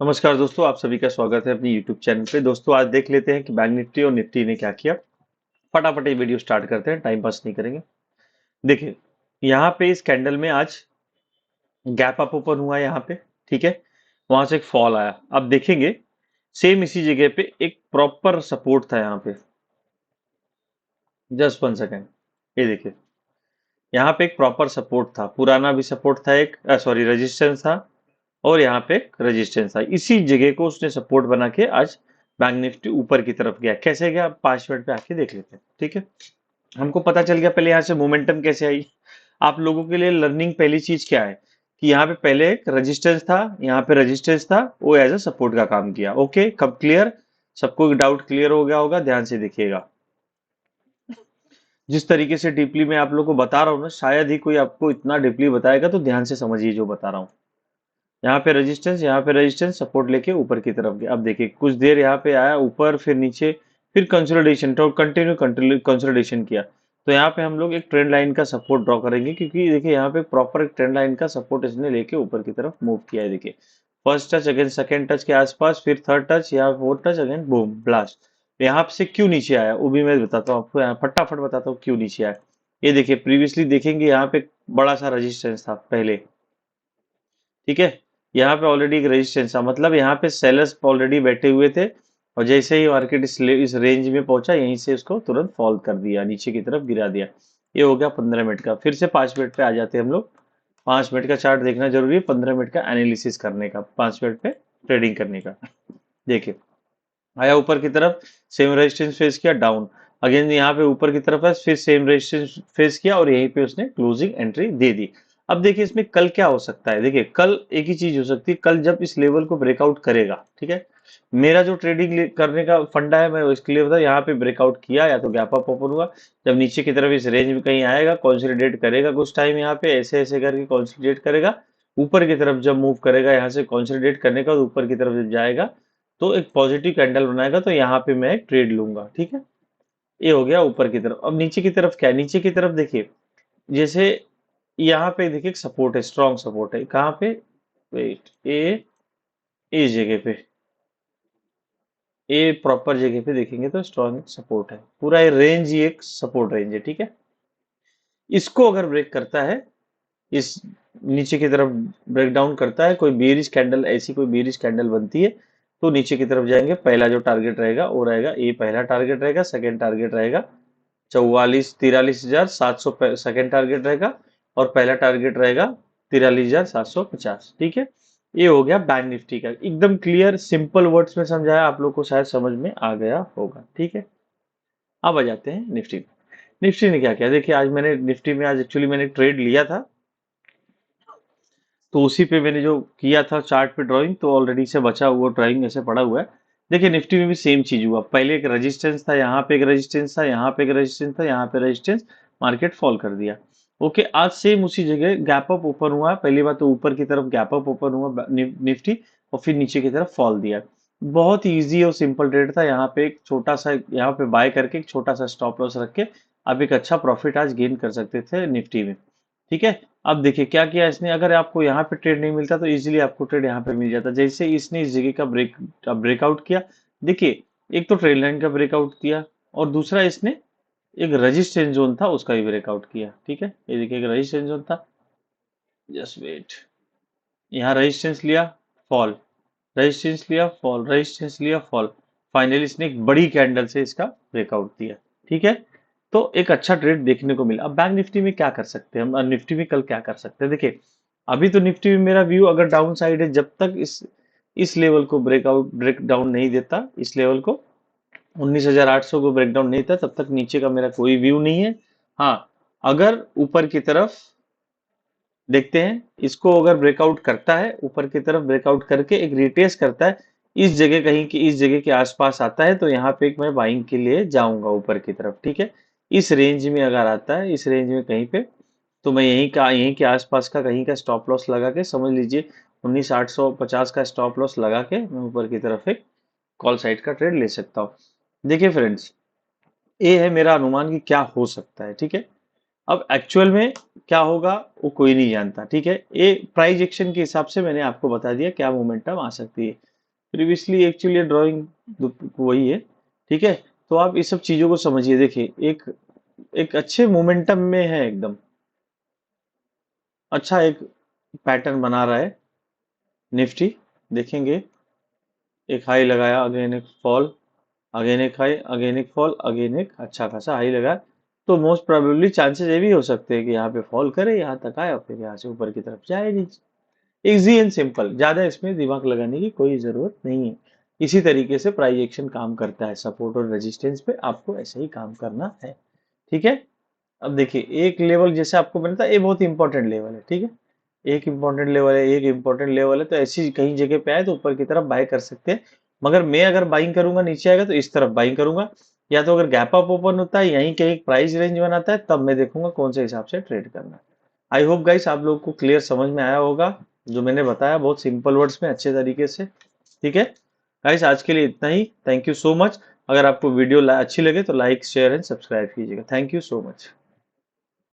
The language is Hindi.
नमस्कार दोस्तों, आप सभी का स्वागत है अपनी YouTube चैनल पे। दोस्तों आज देख लेते हैं कि बैंक निफ्टी और निफ्टी ने क्या किया। फटाफट ये वीडियो स्टार्ट करते हैं, टाइम पास नहीं करेंगे। देखिए, यहाँ पे इस कैंडल में आज गैप अप ओपन हुआ यहाँ पे, ठीक है। वहां से एक फॉल आया। अब देखेंगे सेम इसी जगह पे एक प्रॉपर सपोर्ट था यहाँ पे। जस्ट वन सेकेंड, ये देखिए, यहाँ पे एक प्रॉपर सपोर्ट था, पुराना भी सपोर्ट था, एक सॉरी रेजिस्टेंस था, और यहाँ पे एक रेजिस्टेंस था। इसी जगह को उसने सपोर्ट बना के आज बैंक निफ्टी ऊपर की तरफ गया। कैसे गया, 5 मिनट पे आके देख लेते हैं, ठीक है। हमको पता चल गया पहले यहाँ से मोमेंटम कैसे आई। आप लोगों के लिए लर्निंग पहली चीज क्या है कि यहाँ पे पहले एक रेजिस्टेंस था, यहाँ पे रेजिस्टेंस था, वो एज अ सपोर्ट का काम किया। ओके, कब क्लियर, सबको डाउट क्लियर हो गया होगा। ध्यान से देखिएगा, जिस तरीके से डीपली मैं आप लोग को बता रहा हूँ ना, शायद ही कोई आपको इतना डीपली बताएगा, तो ध्यान से समझिए जो बता रहा हूँ। यहाँ पे रेजिस्टेंस, यहाँ पे रेजिस्टेंस, सपोर्ट लेके ऊपर की तरफ गया। अब देखिए कुछ देर यहाँ पे आया ऊपर, फिर नीचे, फिर कंसोलिडेशन, तो कंटिन्यू कंसोलिडेशन किया। तो यहाँ पे हम लोग एक ट्रेंड लाइन का सपोर्ट ड्रॉ करेंगे, क्योंकि देखिए यहाँ पे प्रॉपर एक ट्रेंड लाइन का सपोर्ट इसने लेके ऊपर की तरफ मूव किया है। देखिए first touch, again second touch के आसपास, फिर थर्ड टच, यहाँ fourth touch, again boom blast. यहाँ से क्यों नीचे आया वो भी मैं बताता हूँ आपको, यहाँ फटाफट बताता हूँ क्यों नीचे आया। ये देखिए प्रीवियसली देखेंगे यहाँ पे बड़ा सा रेजिस्टेंस था पहले, ठीक है। यहाँ पे ऑलरेडी एक रेजिस्टेंस था, मतलब यहाँ पे सेलर्स ऑलरेडी बैठे हुए थे, और जैसे ही मार्केट इस रेंज में पहुंचा, यहीं से इसको तुरंत फॉल कर दिया, नीचे की तरफ गिरा दिया। ये हो गया 15 मिनट का। फिर से 5 मिनट पे आ जाते हैं हम लोग। 5 मिनट का चार्ट देखना जरूरी है, 15 मिनट का एनालिसिस करने का, 5 मिनट पे ट्रेडिंग करने का। देखिए आया ऊपर की तरफ, सेम रेजिस्टेंस फेस किया, डाउन, अगेन यहाँ पे ऊपर की तरफ है, फिर सेम रेजिस्टेंस फेस किया, और यहीं पे उसने क्लोजिंग एंट्री दे दी। अब देखिए इसमें कल क्या हो सकता है। देखिए कल एक ही चीज हो सकती है, कल जब इस लेवल को ब्रेकआउट करेगा, ठीक है। मेरा जो ट्रेडिंग करने का फंडा है, मैं इसके लिए बता, यहाँ पे ब्रेकआउट किया या तो गैप अप ओपन हुआ, जब नीचे की तरफ इस रेंज में कहीं आएगा, कंसोलिडेट करेगा कुछ टाइम, यहाँ पे ऐसे ऐसे करके कंसोलिडेट करेगा, ऊपर की तरफ जब मूव करेगा, यहाँ से कंसोलिडेट करने का ऊपर की तरफ जब जाएगा, तो एक पॉजिटिव कैंडल बनाएगा, तो यहाँ पे मैं एक ट्रेड लूंगा, ठीक है। ये हो गया ऊपर की तरफ। अब नीचे की तरफ क्या है, नीचे की तरफ देखिए, जैसे यहाँ पे देखिए सपोर्ट है, स्ट्रॉन्ग सपोर्ट है, कहाँ पे, वेट, ए, इस जगह पे, ए प्रॉपर जगह पे देखेंगे तो स्ट्रॉन्ग सपोर्ट है, पूरा ये रेंज ही एक सपोर्ट रेंज है, ठीक है। इसको अगर ब्रेक करता है, इस नीचे की तरफ ब्रेक डाउन करता है, कोई बेरिश कैंडल, ऐसी कोई बेरिश कैंडल बनती है, तो नीचे की तरफ जाएंगे। पहला जो टारगेट रहेगा वो रहेगा, ये पहला टारगेट रहेगा, सेकंड टारगेट रहेगा 43,43,700, सेकंड टारगेट रहेगा, और पहला टारगेट रहेगा 43,750, ठीक है। ये हो गया बैंक निफ्टी का, एकदम क्लियर सिंपल वर्ड्स में समझाया, आप लोग को शायद समझ में आ गया होगा, ठीक है। अब आ जाते हैं निफ्टी में। निफ्टी ने क्या किया, देखिए आज मैंने निफ्टी में, आज एक्चुअली मैंने ट्रेड लिया था, तो उसी पे मैंने जो किया था चार्ट पे ड्राइंग, तो ऑलरेडी से बचा हुआ ड्राइंग ऐसे पड़ा हुआ है। देखिए निफ्टी में भी सेम चीज हुआ, पहले एक रेजिस्टेंस था, यहाँ पे एक रेजिस्टेंस था, यहाँ पे एक रेजिस्टेंस था, यहाँ पे रेजिस्टेंस, मार्केट फॉल कर दिया। ओके, आज सेम उसी जगह गैप अप ओपन हुआ। पहली बात तो ऊपर की तरफ गैप अप ओपन हुआ निफ्टी, और फिर नीचे की तरफ फॉल दिया। बहुत ही ईजी और सिंपल ट्रेड था। यहाँ पे एक छोटा सा, यहाँ पे बाय करके एक छोटा सा स्टॉप लॉस रख के आप एक अच्छा प्रॉफिट आज गेन कर सकते थे निफ्टी में, ठीक है। अब देखिए क्या किया इसने, अगर आपको यहाँ पे ट्रेड नहीं मिलता तो इजीली आपको ट्रेड यहाँ पे मिल जाता। जैसे इसने इस जगह का ब्रेकआउट किया, देखिए एक तो ट्रेड लाइन का ब्रेकआउट किया, और दूसरा इसने एक रेजिस्टेंस जोन था उसका भी ब्रेकआउट किया, ठीक है। ये देखिए एक रेजिस्टेंस जोन था, जस्ट वेट, यहाँ रेजिस्टेंस लिया, फॉल, रेजिस्टेंस लिया, फॉल, रेजिस्टेंस लिया, फॉल, फाइनली इसने एक बड़ी कैंडल से इसका ब्रेकआउट दिया, ठीक है। तो एक अच्छा ट्रेड देखने को मिला। अब बैंक निफ्टी में क्या कर सकते हैं हम, और निफ्टी में कल क्या कर सकते हैं। देखिए अभी तो निफ्टी में मेरा व्यू अगर डाउन साइड है, जब तक इस लेवल को ब्रेक डाउन नहीं देता, इस लेवल को 19,800 को ब्रेक डाउन नहीं देता, तब तक नीचे का मेरा कोई व्यू नहीं है। हाँ, अगर ऊपर की तरफ देखते हैं, इसको अगर ब्रेकआउट करता है, ऊपर की तरफ ब्रेकआउट करके एक रिटेस्ट करता है, इस जगह कहीं की, इस जगह के आसपास आता है, तो यहाँ पे एक मैं बाइंग के लिए जाऊंगा ऊपर की तरफ, ठीक है। इस रेंज में अगर आता है, इस रेंज में कहीं पे, तो मैं यहीं के आसपास का कहीं का स्टॉप लॉस लगा के, समझ लीजिए 19,850 का स्टॉप लॉस लगा के मैं ऊपर की तरफ एक कॉल साइड का ट्रेड ले सकता हूँ। देखिए फ्रेंड्स, ये है मेरा अनुमान कि क्या हो सकता है, ठीक है। अब एक्चुअल में क्या होगा वो कोई नहीं जानता, ठीक है। ये प्राइस एक्शन के हिसाब से मैंने आपको बता दिया क्या मोमेंटम आ सकती है। प्रीवियसली एक्चुअली ड्राइंग वही है, ठीक है। तो आप इस सब चीजों को समझिए। देखिए एक एक अच्छे मोमेंटम में है एकदम, अच्छा एक पैटर्न बना रहा है निफ्टी। देखेंगे एक हाई लगाया, अगेन एक फॉल, अगेन एक हाई, अगेन एक फॉल, अगेन एक अच्छा खासा हाई लगा। तो मोस्ट प्रोबेबली चांसेस ये भी हो सकते हैं कि यहाँ पे फॉल करे, यहाँ तक आए और फिर यहाँ से ऊपर की तरफ जाए नीचे। इजी एंड सिंपल, ज्यादा इसमें दिमाग लगाने की कोई जरूरत नहीं है। इसी तरीके से प्राइस एक्शन काम करता है, सपोर्ट और रेजिस्टेंस पे आपको ऐसे ही काम करना है, ठीक है। अब देखिए एक लेवल जैसे आपको मैंने बताया, ये बहुत इंपॉर्टेंट लेवल है, ठीक है। एक इंपॉर्टेंट लेवल है, एक इंपॉर्टेंट लेवल है, तो ऐसी कहीं जगह पे आए तो ऊपर की तरफ बाय कर सकते हैं। मगर मैं अगर बाइंग करूंगा नीचे आएगा तो इस तरफ बाइंग करूंगा, या तो अगर गैप अप ओपन होता है यहीं कहीं प्राइस रेंज बनाता है तब मैं देखूंगा कौन से हिसाब से ट्रेड करना है। आई होप गाइस आप लोग को क्लियर समझ में आया होगा जो मैंने बताया, बहुत सिंपल वर्ड्स में अच्छे तरीके से, ठीक है। गाइस आज के लिए इतना ही, थैंक यू सो मच। अगर आपको वीडियो अच्छी लगे तो लाइक शेयर एंड सब्सक्राइब कीजिएगा। Thank you so much.